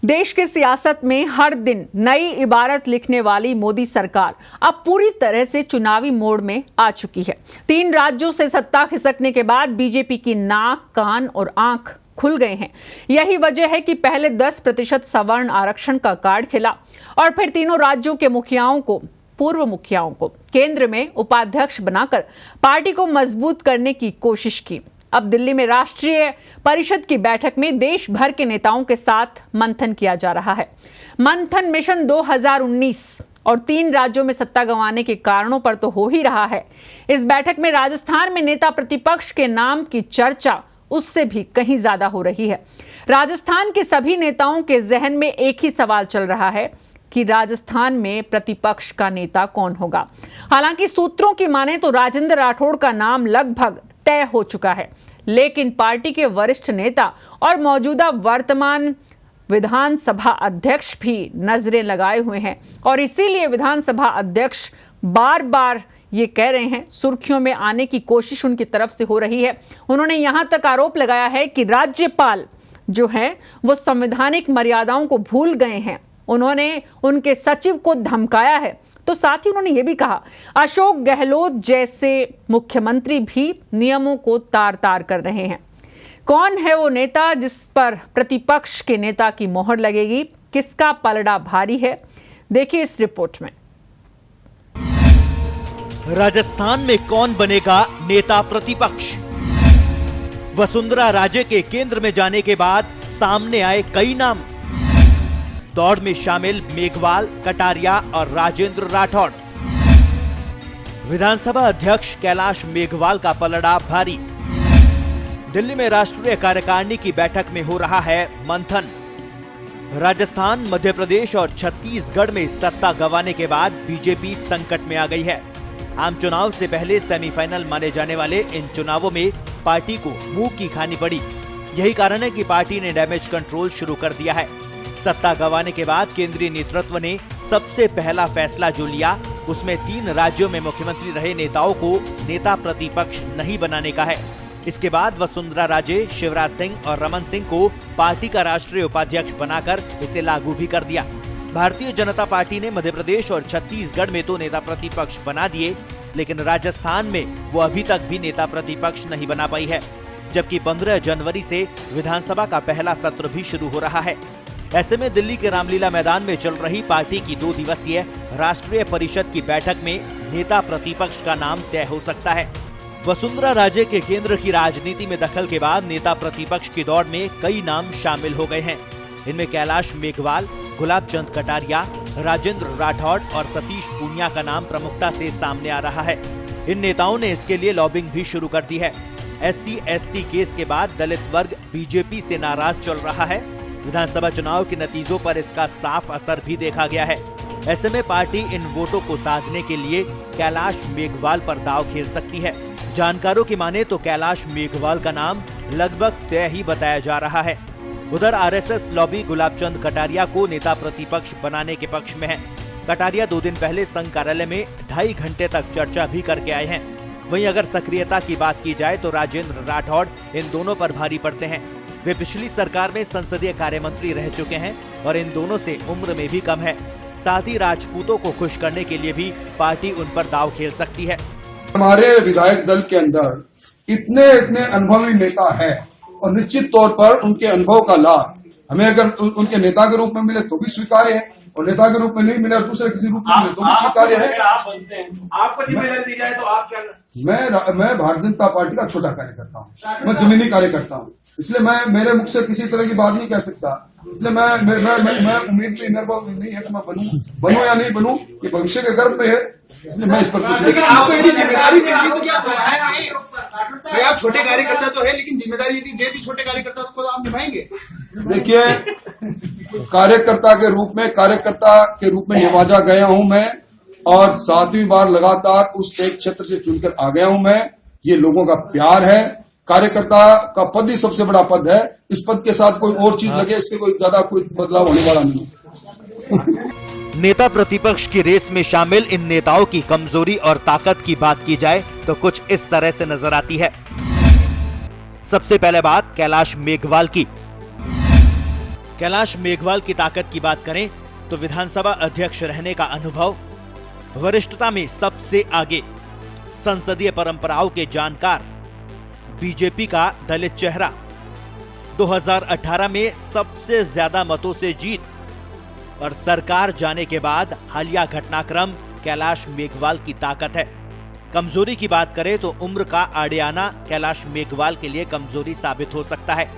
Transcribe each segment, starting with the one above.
देश की सियासत में हर दिन नई इबारत लिखने वाली मोदी सरकार अब पूरी तरह से चुनावी मोड में आ चुकी है। 3 राज्यों से सत्ता खिसकने के बाद बीजेपी की नाक, कान और आंख खुल गए हैं। यही वजह है कि पहले 10% सवर्ण आरक्षण का कार्ड खेला और फिर तीनों राज्यों के मुखियाओं को, पूर्व मुखियाओं को केंद्र में उपाध्यक्ष बनाकर पार्टी को मजबूत करने की कोशिश की। अब दिल्ली में राष्ट्रीय परिषद की बैठक में देश भर के नेताओं के साथ मंथन किया जा रहा है। मंथन मिशन 2019 और 3 राज्यों में सत्ता गंवाने के कारणों पर तो हो ही रहा है। इस बैठक में राजस्थान में नेता प्रतिपक्ष के नाम की चर्चा उससे भी कहीं ज्यादा हो रही है। राजस्थान के सभी नेताओं के जहन में एक ही सवाल चल रहा है कि राजस्थान में प्रतिपक्ष का नेता कौन होगा। हालांकि सूत्रों की माने तो राजेंद्र राठौड़ का नाम लगभग तय हो चुका है, लेकिन पार्टी के वरिष्ठ नेता और मौजूदा वर्तमान विधानसभा अध्यक्ष भी नजरें लगाए हुए हैं और इसीलिए विधानसभा अध्यक्ष बार बार ये कह रहे हैं, सुर्खियों में आने की कोशिश उनकी तरफ से हो रही है। उन्होंने यहां तक आरोप लगाया है कि राज्यपाल जो है वो संवैधानिक मर्यादाओं को भूल गए हैं। उन्होंने उनके सचिव को धमकाया है। तो साथ ही उन्होंने ये भी कहा, अशोक गहलोत जैसे मुख्यमंत्री भी नियमों को तार तार कर रहे हैं। कौन है वो नेता जिस पर प्रतिपक्ष के नेता की मोहर लगेगी? किसका पलड़ा भारी है? देखिए इस रिपोर्ट में। राजस्थान में कौन बनेगा नेता प्रतिपक्ष? वसुंधरा राजे के केंद्र में जाने के बाद सामने आए कई नाम। दौड़ में शामिल मेघवाल, कटारिया और राजेंद्र राठौड़। विधानसभा अध्यक्ष कैलाश मेघवाल का पलड़ा भारी। दिल्ली में राष्ट्रीय कार्यकारिणी की बैठक में हो रहा है मंथन। राजस्थान, मध्य प्रदेश और छत्तीसगढ़ में सत्ता गंवाने के बाद बीजेपी संकट में आ गई है। आम चुनाव से पहले सेमीफाइनल माने जाने वाले इन चुनावों में पार्टी को मुंह की खानी पड़ी। यही कारण है कि पार्टी ने डैमेज कंट्रोल शुरू कर दिया है। सत्ता गंवाने के बाद केंद्रीय नेतृत्व ने सबसे पहला फैसला जो लिया उसमें 3 राज्यों में मुख्यमंत्री रहे नेताओं को नेता प्रतिपक्ष नहीं बनाने का है। इसके बाद वसुंधरा राजे, शिवराज सिंह और रमन सिंह को पार्टी का राष्ट्रीय उपाध्यक्ष बनाकर इसे लागू भी कर दिया। भारतीय जनता पार्टी ने मध्य प्रदेश और छत्तीसगढ़ में तो नेता प्रतिपक्ष बना दिए, लेकिन राजस्थान में वो अभी तक भी नेता प्रतिपक्ष नहीं बना पाई है, जबकि 15 जनवरी से विधानसभा का पहला सत्र भी शुरू हो रहा है। ऐसे में दिल्ली के रामलीला मैदान में चल रही पार्टी की 2 दिवसीय राष्ट्रीय परिषद की बैठक में नेता प्रतिपक्ष का नाम तय हो सकता है। वसुंधरा राजे के केंद्र की राजनीति में दखल के बाद नेता प्रतिपक्ष की दौड़ में कई नाम शामिल हो गए हैं। इनमें कैलाश मेघवाल, गुलाब चंद कटारिया, राजेंद्र राठौड़ और सतीश पूनिया का नाम प्रमुखता से सामने आ रहा है। इन नेताओं ने इसके लिए लॉबिंग भी शुरू कर दी है। SC/ST केस के बाद दलित वर्ग बीजेपी से नाराज चल रहा है। विधानसभा चुनाव के नतीजों पर इसका साफ असर भी देखा गया है। ऐसे में पार्टी इन वोटों को साधने के लिए कैलाश मेघवाल पर दांव खेल सकती है। जानकारों की माने तो कैलाश मेघवाल का नाम लगभग तय ही बताया जा रहा है। उधर RSS लॉबी गुलाब चंद कटारिया को नेता प्रतिपक्ष बनाने के पक्ष में है। कटारिया 2 दिन पहले संघ कार्यालय में 2.5 घंटे तक चर्चा भी करके आए हैं। वहीं अगर सक्रियता की बात की जाए तो राजेंद्र राठौड़ इन दोनों पर भारी पड़ते हैं। वे पिछली सरकार में संसदीय कार्य मंत्री रह चुके हैं और इन दोनों से उम्र में भी कम है। साथ ही राजपूतों को खुश करने के लिए भी पार्टी उन पर दांव खेल सकती है। हमारे विधायक दल के अंदर इतने अनुभवी नेता है और निश्चित तौर पर उनके अनुभव का लाभ हमें अगर उनके नेता के रूप में मिले तो भी स्वीकार्य है और नेता के रूप में नहीं मिले और दूसरे किसी रूप में मिले तो भी स्वीकार्य है। आपको जिम्मेदारी दी जाए तो आप क्या? मैं भारतीय जनता पार्टी का छोटा कार्यकर्ता हूँ, मैं जमीनी कार्यकर्ता हूँ, इसलिए मैं मेरे मुख से किसी तरह की बात नहीं कह सकता। इसलिए मैं उम्मीद भी मेरे को नहीं है कि मैं बनूं या नहीं बनूं, ये भविष्य के गर्भ पे है। इसलिए मैं इस पर कुछ। लेकिन आपको यदि जिम्मेदारी मिलती तो क्या बनाएंगे? आप छोटे कार्यकर्ता तो है, लेकिन जिम्मेदारी यदि दे दी छोटे कार्यकर्ता को तो आप निभाएंगे? देखिए, कार्यकर्ता के रूप में नवाजा गया हूं मैं और 7वीं बार लगातार उस एक क्षेत्र से चुनकर आ गया हूं मैं। ये लोगों का प्यार है। कार्यकर्ता का पद ही सबसे बड़ा पद है। इस पद के साथ कोई और चीज लगे, इससे कोई ज्यादा कोई बदलाव होने वाला नहीं। नेता प्रतिपक्ष की रेस में शामिल इन नेताओं की कमजोरी और ताकत की बात की जाए तो कुछ इस तरह से नजर आती है। सबसे पहले बात कैलाश मेघवाल की। कैलाश मेघवाल की ताकत की बात करें तो विधानसभा अध्यक्ष रहने का अनुभव, वरिष्ठता में सबसे आगे, संसदीय परंपराओं के जानकार, बीजेपी का दलित चेहरा, 2018 में सबसे ज्यादा मतों से जीत और सरकार जाने के बाद हालिया घटनाक्रम कैलाश मेघवाल की ताकत है। कमजोरी की बात करें तो उम्र का आड़े आना कैलाश मेघवाल के लिए कमजोरी साबित हो सकता है।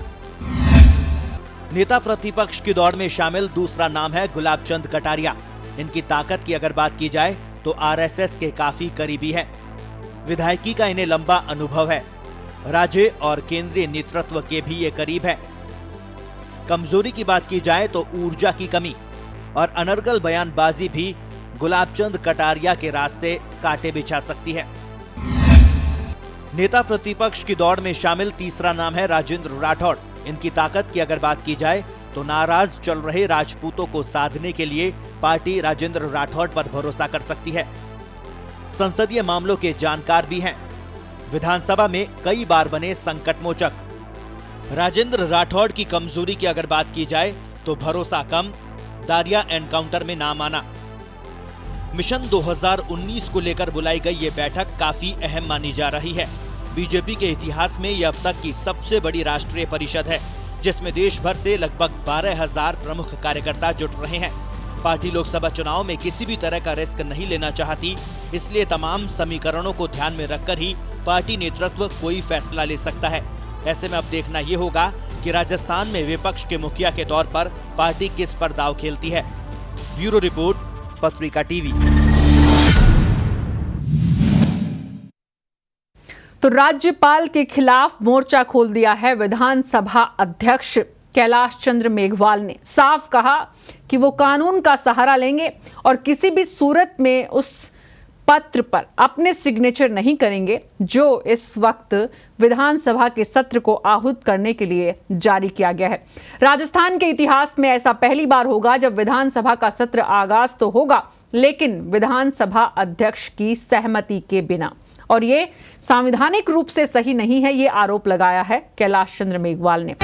नेता प्रतिपक्ष की दौड़ में शामिल दूसरा नाम है गुलाब चंद कटारिया। इनकी ताकत की अगर बात की जाए तो आरएसएस के काफी करीबी है। विधायकी का इन्हें लंबा अनुभव है। राज्य और केंद्रीय नेतृत्व के भी ये करीब है। कमजोरी की बात की जाए तो ऊर्जा की कमी और अनर्गल बयानबाजी भी गुलाब चंद कटारिया के रास्ते कांटे बिछा सकती है। नेता प्रतिपक्ष की दौड़ में शामिल तीसरा नाम है राजेंद्र राठौड़। इनकी ताकत की अगर बात की जाए तो नाराज चल रहे राजपूतों को साधने के लिए पार्टी राजेंद्र राठौड़ पर भरोसा कर सकती है। संसदीय मामलों के जानकार भी हैं। विधानसभा में कई बार बने संकट मोचक। राजेंद्र राठौड़ की कमजोरी की अगर बात की जाए तो भरोसा कम, दारिया एनकाउंटर में नाम आना। मिशन 2019 को लेकर बुलाई गई ये बैठक काफी अहम मानी जा रही है। बीजेपी के इतिहास में यह अब तक की सबसे बड़ी राष्ट्रीय परिषद है, जिसमें देश भर से लगभग 12,000 प्रमुख कार्यकर्ता जुट रहे हैं। पार्टी लोकसभा चुनाव में किसी भी तरह का रिस्क नहीं लेना चाहती, इसलिए तमाम समीकरणों को ध्यान में रखकर ही पार्टी नेतृत्व कोई फैसला ले सकता है। ऐसे में अब देखना ये होगा कि राजस्थान में विपक्ष के मुखिया के तौर पर पार्टी किस पर दांव खेलती है। ब्यूरो रिपोर्ट, पत्रिका टीवी। तो राज्यपाल के खिलाफ मोर्चा खोल दिया है विधानसभा अध्यक्ष कैलाश चंद्र मेघवाल ने। साफ कहा कि वो कानून का सहारा लेंगे और किसी भी सूरत में उस पत्र पर अपने सिग्नेचर नहीं करेंगे जो इस वक्त विधानसभा के सत्र को आहूत करने के लिए जारी किया गया है। राजस्थान के इतिहास में ऐसा पहली बार होगा जब विधानसभा का सत्र आगाज तो होगा, लेकिन विधानसभा अध्यक्ष की सहमति के बिना। और ये संवैधानिक रूप से सही नहीं है, ये आरोप लगाया है कैलाश चंद्र मेघवाल ने।